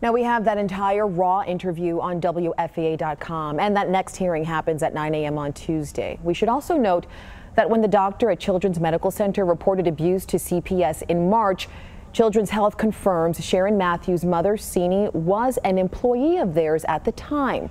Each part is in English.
Now we have that entire raw interview on WFAA.com, and that next hearing happens at 9 a.m. on Tuesday. We should also note that when the doctor at Children's Medical Center reported abuse to CPS in March, Children's Health confirms Sherin Mathews' mother, Sini, was an employee of theirs at the time.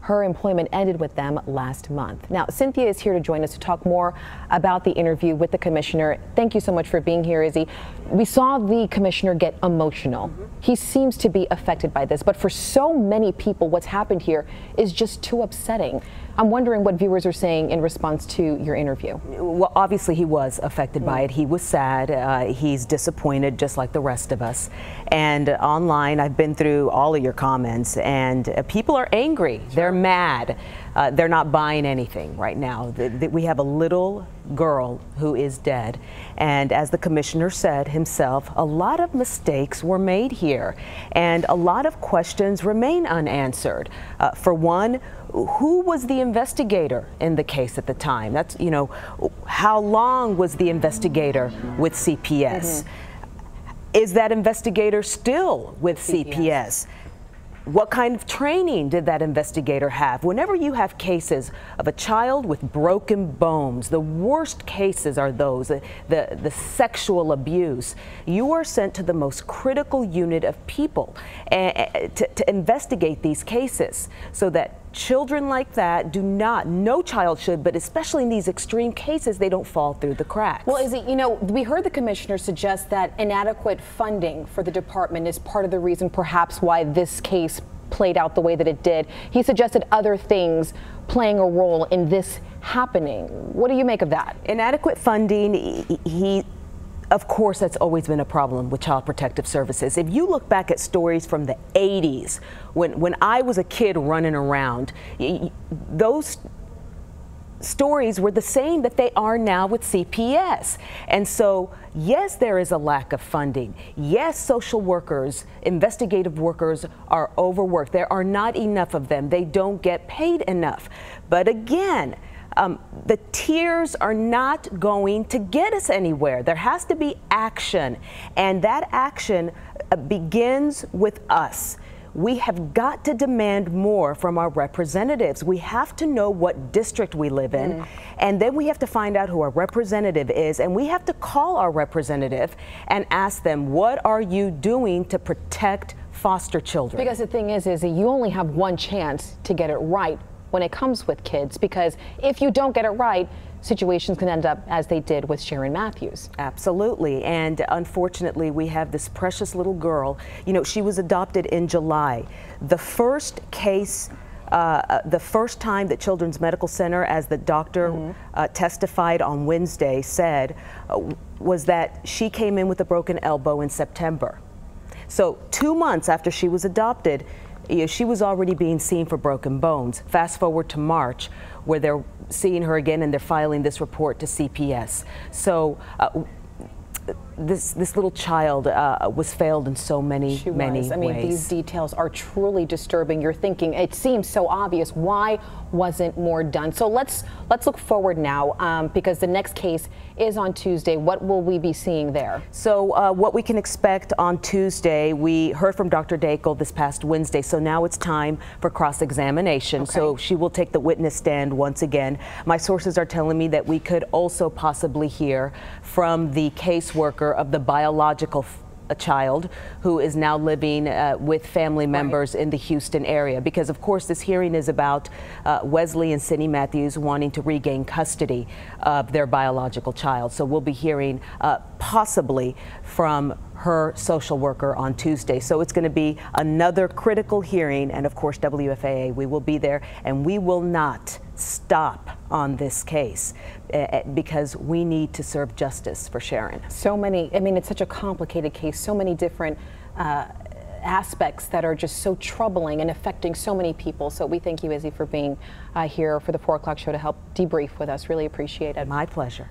Her employment ended with them last month. Now, Cynthia is here to join us to talk more about the interview with the commissioner. Thank you so much for being here, Izzy. We saw the commissioner get emotional. He seems to be affected by this, but for so many people, what's happened here is just too upsetting. I'm wondering what viewers are saying in response to your interview. Well, obviously he was affected by it. He was sad. He's disappointed, just like the rest of us. And online, I've been through all of your comments, and people are angry. They're mad. They're not buying anything right now. We have a little girl who is dead. And as the commissioner said himself, a lot of mistakes were made here, and a lot of questions remain unanswered. For one, who was the investigator in the case at the time? That's, you know, how long was the investigator with CPS? Is that investigator still with CPS? What kind of training did that investigator have? Whenever you have cases of a child with broken bones, the worst cases are those, the sexual abuse, you are sent to the most critical unit of people to investigate these cases so that children like that no child should, but especially in these extreme cases, they don't fall through the cracks. Well, Izzy, you know, we heard the commissioner suggest that inadequate funding for the department is part of the reason perhaps why this case played out the way that it did. He suggested other things playing a role in this happening. What do you make of that? Inadequate funding, of course, that's always been a problem with Child Protective Services. If you look back at stories from the 80s, when I was a kid running around, those stories were the same that they are now with CPS. And so, yes, there is a lack of funding. Yes, social workers, investigative workers are overworked. There are not enough of them. They don't get paid enough. But again, the tears are not going to get us anywhere. There has to be action, and that action begins with us. We have got to demand more from our representatives. We have to know what district we live in, and then we have to find out who our representative is, and we have to call our representative and ask them, what are you doing to protect foster children? Because the thing is you only have one chance to get it right when it comes with kids, because if you don't get it right, situations can end up as they did with Sherin Mathews. Absolutely, and unfortunately we have this precious little girl. You know, she was adopted in July. The first case, the first time that Children's Medical Center, as the doctor testified on Wednesday, said was that she came in with a broken elbow in September. So 2 months after she was adopted, she was already being seen for broken bones. Fast forward to March, where they're seeing her again and they're filing this report to CPS. So this little child was failed in so many ways. I mean, these details are truly disturbing. You're thinking, it seems so obvious. Why wasn't more done? So let's look forward now, because the next case is on Tuesday. What will we be seeing there? So what we can expect on Tuesday, we heard from Dr. Daigle this past Wednesday, so now it's time for cross-examination. Okay. So she will take the witness stand once again. My sources are telling me that we could also possibly hear from the caseworker of the biological child who is now living with family members in the Houston area, because of course this hearing is about Wesley and Sherin Mathews wanting to regain custody of their biological child. So we'll be hearing possibly from her social worker on Tuesday. So it's going to be another critical hearing, and of course WFAA, we will be there, and we will not stop on this case because we need to serve justice for Sherin. So many, I mean, it's such a complicated case, so many different aspects that are just so troubling and affecting so many people. So we thank you, Izzy, for being here for the 4 o'clock show to help debrief with us. Really appreciate it. My pleasure.